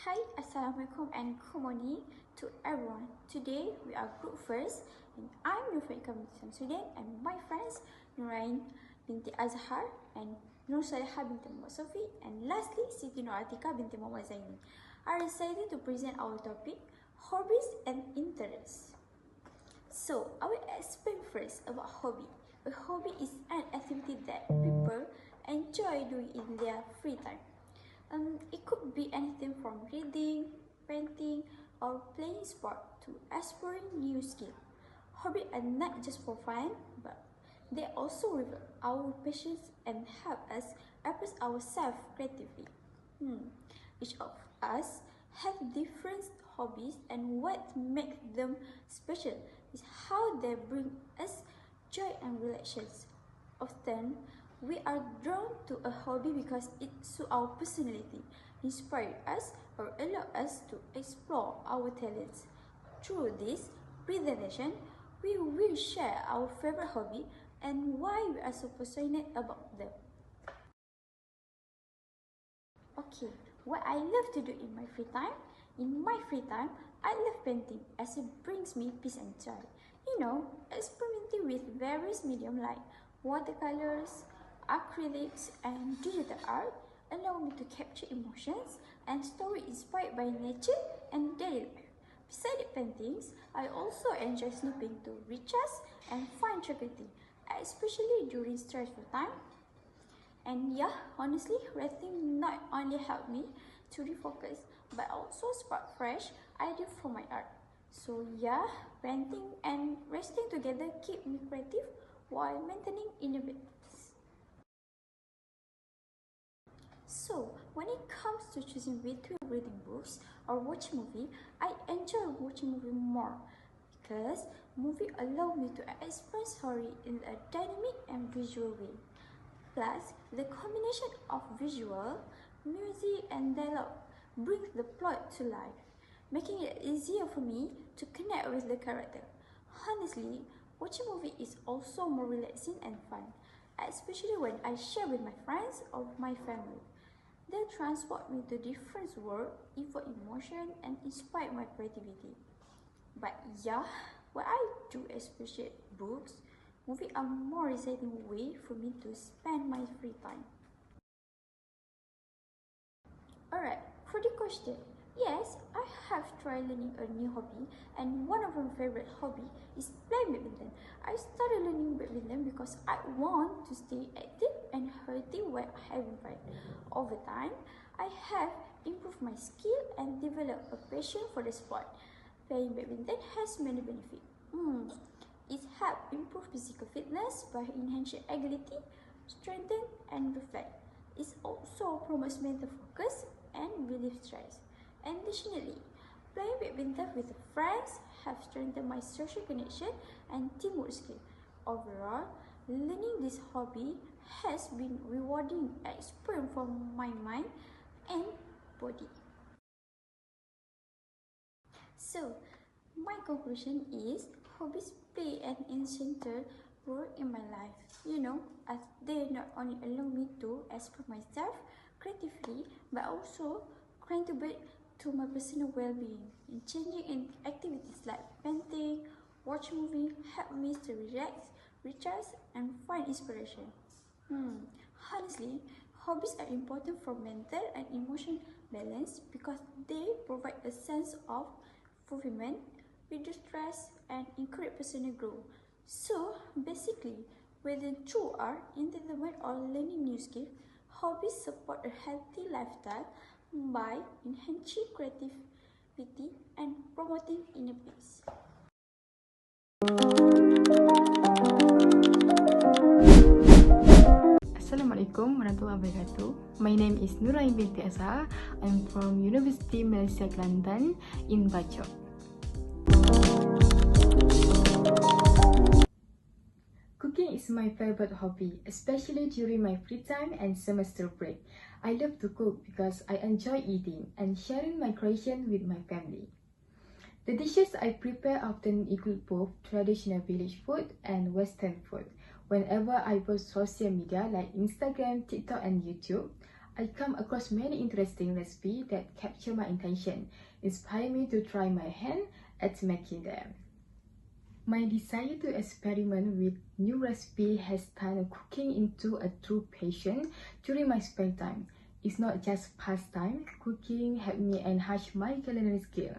Hi, Assalamualaikum and good morning to everyone. Today we are group first and I'm your friend Samsudin and my friends Nurain binti Azhar and Nur Salihah binti Muhammad Sofi and lastly Siti Nur Atika binti Muhammad Zaini are excited to present our topic hobbies and interests. So I will explain first about hobby. A hobby is an activity that people enjoy doing in their free time. It could be anything from reading, painting, or playing sport to exploring new skills. Hobbies are not just for fun, but they also reveal our passions and help us express ourselves creatively. Each of us have different hobbies, and what makes them special is how they bring us joy and relaxation. Often, we are drawn to a hobby because it suits our personality, inspires us, or allows us to explore our talents. Through this presentation, we will share our favorite hobby and why we are so passionate about them. Okay, what I love to do in my free time? In my free time, I love painting as it brings me peace and joy. Experimenting with various mediums like watercolors, acrylics, and digital art allow me to capture emotions and stories inspired by nature and daily life. Besides the paintings, I also enjoy sleeping to recharge and find tranquility, especially during stressful time. And yeah, honestly, resting not only helped me to refocus, but also spark fresh ideas for my art. So yeah, painting and resting together keep me creative while maintaining inner balance. So, when it comes to choosing between reading books or watching movie, I enjoy watching movie more because movie allow me to experience story in a dynamic and visual way. Plus, the combination of visual, music, and dialogue brings the plot to life, making it easier for me to connect with the character. Honestly, watching movie is also more relaxing and fun, especially when I share with my friends or my family. They transport me to different worlds, evoke emotion, and inspire my creativity. But yeah, what I do appreciate books, movies are more exciting way for me to spend my free time. Alright, for the question, yes, I have tried learning a new hobby, and one of my favorite hobby is playing badminton. I started learning badminton because I want to stay active and healthy while having fun. Over time, I have improved my skill and developed a passion for the sport. Playing badminton has many benefits. It helps improve physical fitness by enhancing agility, strengthen, and reflect. It also promotes mental focus and relief stress. Additionally, playing badminton with friends have strengthened my social connection and teamwork skill. Overall, learning this hobby has been rewarding experience for my mind and body. So, my conclusion is hobbies play an essential role in my life. As they not only allow me to express myself creatively, but also contribute to my personal well-being. In changing in activities like painting, watch movie, help me to relax, recharge, and find inspiration. Honestly, hobbies are important for mental and emotional balance because they provide a sense of fulfillment, reduce stress, and encourage personal growth. So, basically, whether through art, entertainment, or learning new skills, hobbies support a healthy lifestyle by enhancing creativity and promoting inner peace. Assalamualaikum warahmatullahi wabarakatuh. My name is Nurain binti Azhar. I'm from University Malaysia Kelantan in Bachok. Cooking is my favorite hobby, especially during my free time and semester break. I love to cook because I enjoy eating and sharing my creation with my family. The dishes I prepare often include both traditional village food and Western food. Whenever I post social media like Instagram, TikTok, and YouTube, I come across many interesting recipes that capture my attention, inspire me to try my hand at making them. My desire to experiment with new recipes has turned cooking into a true passion during my spare time. It's not just pastime, cooking helped me enhance my culinary skill.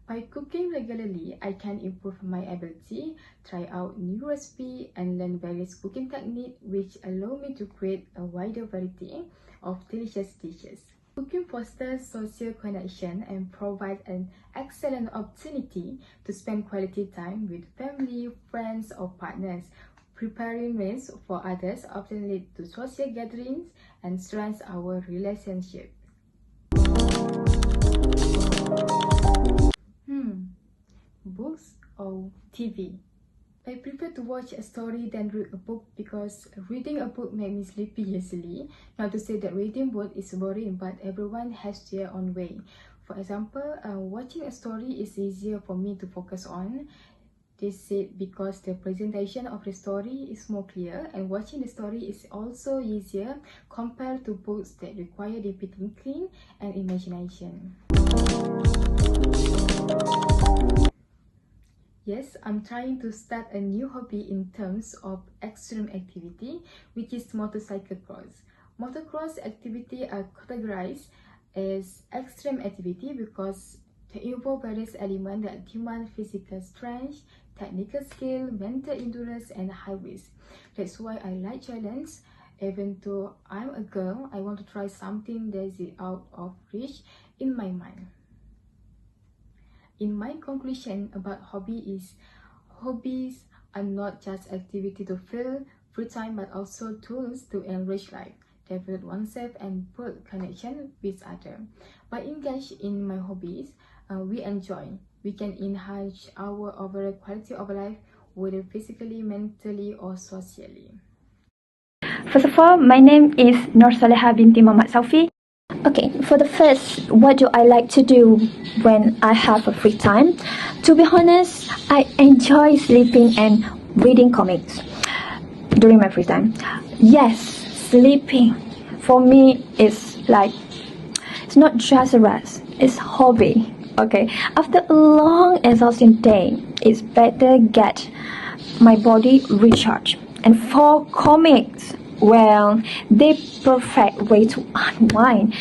By cooking regularly, I can improve my ability, try out new recipes, and learn various cooking techniques which allow me to create a wider variety of delicious dishes. Cooking fosters social connection and provides an excellent opportunity to spend quality time with family, friends, or partners. Preparing meals for others often leads to social gatherings and strengthens our relationship. Books or TV? I prefer to watch a story than read a book because reading a book makes me sleepy easily. Not to say that reading book is boring, but everyone has their own way. For example, watching a story is easier for me to focus on. This is because the presentation of the story is more clear, and watching the story is also easier compared to books that require deep thinking and imagination. Yes, I'm trying to start a new hobby in terms of extreme activity, which is motorcycle cross. Motocross activity are categorized as extreme activity because they involve various elements that demand physical strength, technical skill, mental endurance, and high risk. That's why I like challenge. Even though I'm a girl, I want to try something that is out of reach in my mind. In my conclusion about hobbies are not just activity to fill free time but also tools to enrich life, develop oneself, and build connection with others. By engaging in my hobbies, we can enhance our overall quality of life, whether physically, mentally, or socially. First of all, my name is Nur Saleha binti Muhammad Saufi. Okay, for the first, what do I like to do when I have a free time? To be honest, I enjoy sleeping and reading comics during my free time. Yes, sleeping for me is like, it's not just a rest, it's hobby. Okay, after a long exhausting day, it's better get my body recharged. And for comics, well, they perfect way to unwind.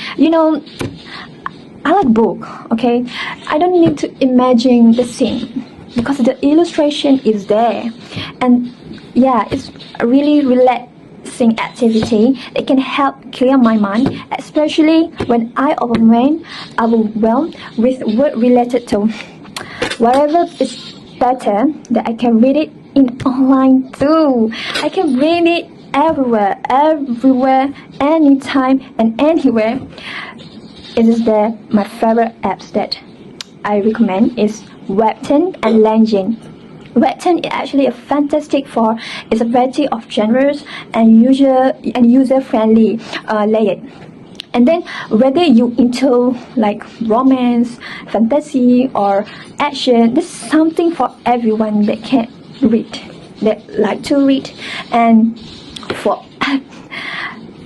I like book, okay? I don't need to imagine the scene because the illustration is there. And yeah, it's a really relaxing activity. It can help clear my mind, especially when I overwhelmed with work related to whatever is better that I can read it in online too. I can read it everywhere, anytime and anywhere. It is my favorite apps that I recommend is Webtoon and Langin. Webtoon is actually it's a variety of genres and user-friendly layout. And then whether you into like romance, fantasy, or action, there's something for everyone that can read, that like to read. And for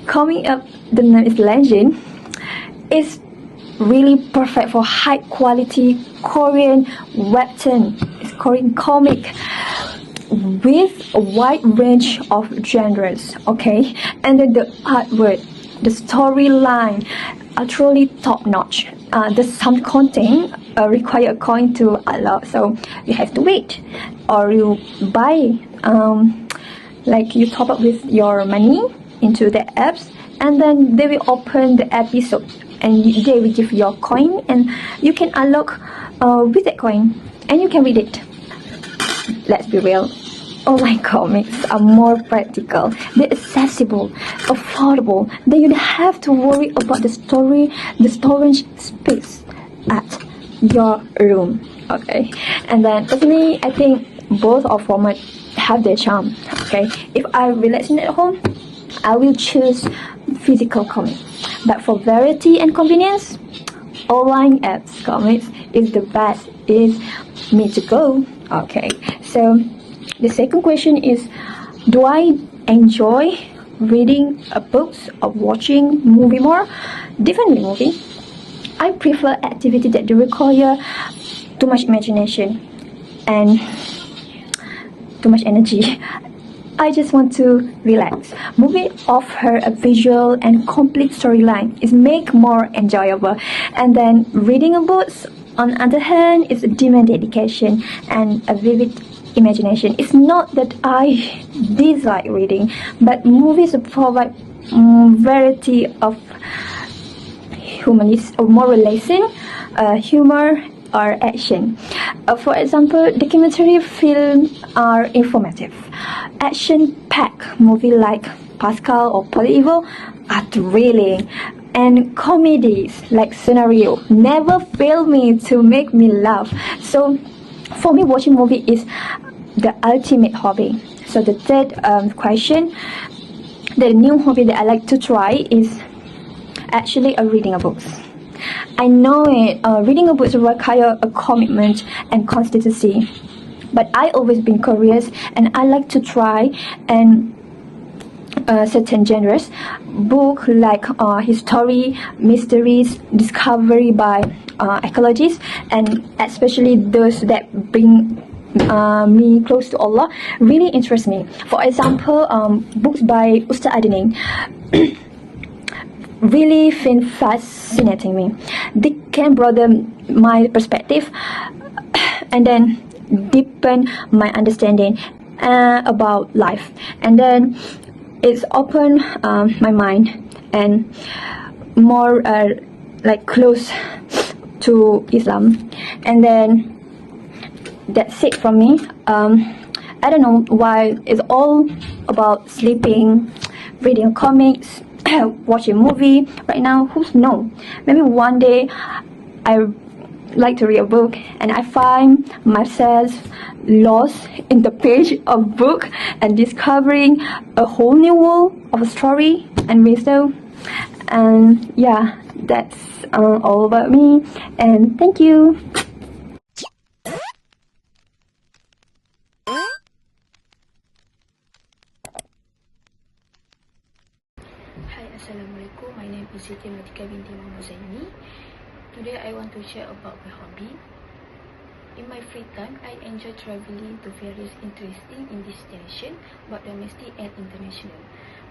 coming up, the name is Legend. It's really perfect for high quality Korean webtoon. It's Korean comic with a wide range of genres. Okay, and then the artwork, the storyline are truly top notch. Some content require a coin to unlock, so you have to wait, or you buy. Like you top up with your money into the apps, and then they will open the episode, and they will give your coin, and you can unlock with that coin, and you can read it. Let's be real. Online comics are more practical, they're accessible, affordable, then you don't have to worry about the storage space at your room. Okay, and then personally, I think both of formats have their charm. Okay, if I'm relaxing at home, I will choose physical comics, but for variety and convenience, online apps comics is the best, is me to go. Okay, so the second question is, do I enjoy reading books or watching movie more, definitely movie. I prefer activity that do require too much imagination and too much energy. I just want to relax. Movie offer a visual and complete storyline. It make more enjoyable. And then reading a book, on the other hand, is a demand dedication and a vivid imagination. It's not that I dislike reading, but movies provide variety of humanist or moral lesson, humor, or action. For example, documentary films are informative. Action-packed movies like Pascal or Polyevil are thrilling. And comedies like Scenario never fail me to make me laugh. So, for me, watching movie is the ultimate hobby. So the third question, the new hobby that I like to try is actually reading a book. I know it. Reading a book requires a commitment and consistency, but I always been curious and I like to try and certain genres, book like history, mysteries, discovery by ecologists, and especially those that bring me close to Allah really interest me. For example, books by Ustaz Adening really fascinating me. They can broaden my perspective and then deepen my understanding about life. And then it's opened my mind and more like close to Islam. And then that's it from me. I don't know why it's all about sleeping, reading comics, watching movie right now. Who's know? Maybe one day I like to read a book and I find myself lost in the page of book and discovering a whole new world of a story and wisdom. And yeah, that's all about me, and thank you. Hi, Assalamualaikum. My name is Siti Matika binti Muhammad Zaini. Today I want to share about my hobby. In my free time, I enjoy traveling to various interesting destinations, both domestic and international.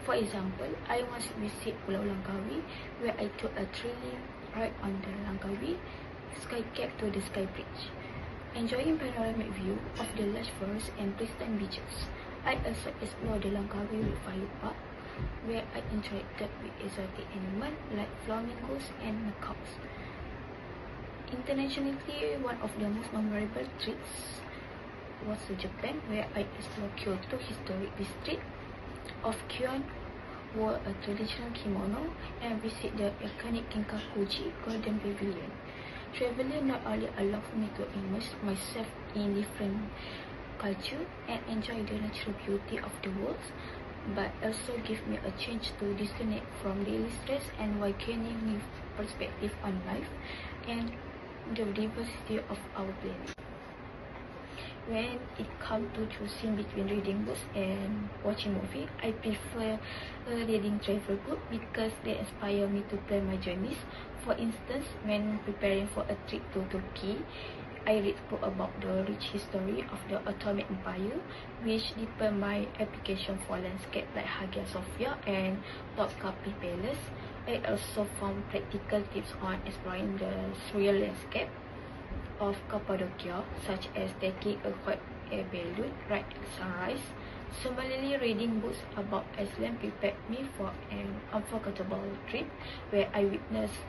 For example, I once visit Pulau Langkawi, where I took a thrilling ride on the Langkawi Sky Cab to the Sky Bridge, enjoying panoramic view of the lush forest and pristine beaches. I also explored the Langkawi Wildlife Park, where I interacted with exotic animals like flamingos and macaques. Internationally, one of the most memorable trips was to Japan, where I explored Kyoto Historic District of Kyoto, wore a traditional kimono, and visit the iconic Kinkakuji Golden Pavilion. Traveling not only allows me to immerse myself in different culture and enjoy the natural beauty of the world, but also give me a chance to disconnect from daily stress and while gaining new perspective on life and the diversity of our planet. When it comes to choosing between reading books and watching movie, I prefer reading travel book because they inspire me to plan my journeys. For instance, when preparing for a trip to Turkey, I read book about the rich history of the Ottoman Empire, which deepened my application for landscape like Hagia Sophia and Topkapi Palace. I also found practical tips on exploring the surreal landscape of Cappadocia, such as taking a hot air balloon ride at sunrise. Similarly, reading books about Iceland prepared me for an unforgettable trip where I witnessed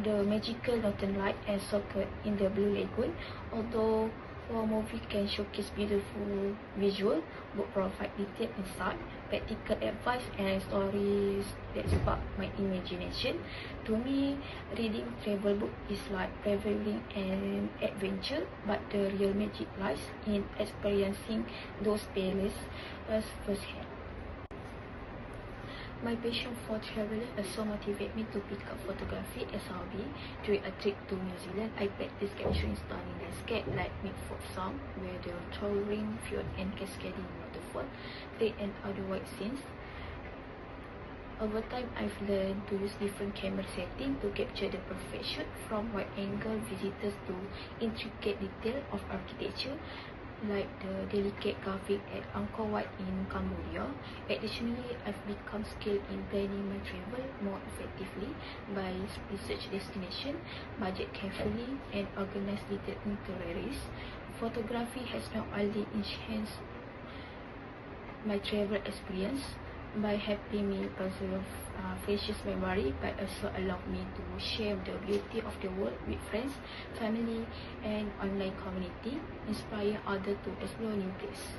the magical northern light and soaked in the Blue Lagoon. Although a movie can showcase beautiful visual, book provide detailed insight, practical advice, and stories that spark my imagination. To me, reading travel book is like traveling an adventure, but the real magic lies in experiencing those places firsthand. My passion for traveling also motivated me to pick up photography as a hobby. During a trip to New Zealand, I practiced capturing stunning landscapes like Milford Sound, where the towering fjord and cascading waterfall create an otherwise scenes. Over time, I've learned to use different camera settings to capture the perfect shot, from wide-angle visitors to intricate detail of architecture, like the delicate carving at Angkor Wat in Cambodia. Additionally, I've become skilled in planning my travel more effectively by research destination, budget carefully, and organize detailed itineraries. Photography has not only enhanced my travel experience by helping me preserve precious memory, but also allowed me to share the beauty of the world with friends, family, and online community, inspire others to explore new places.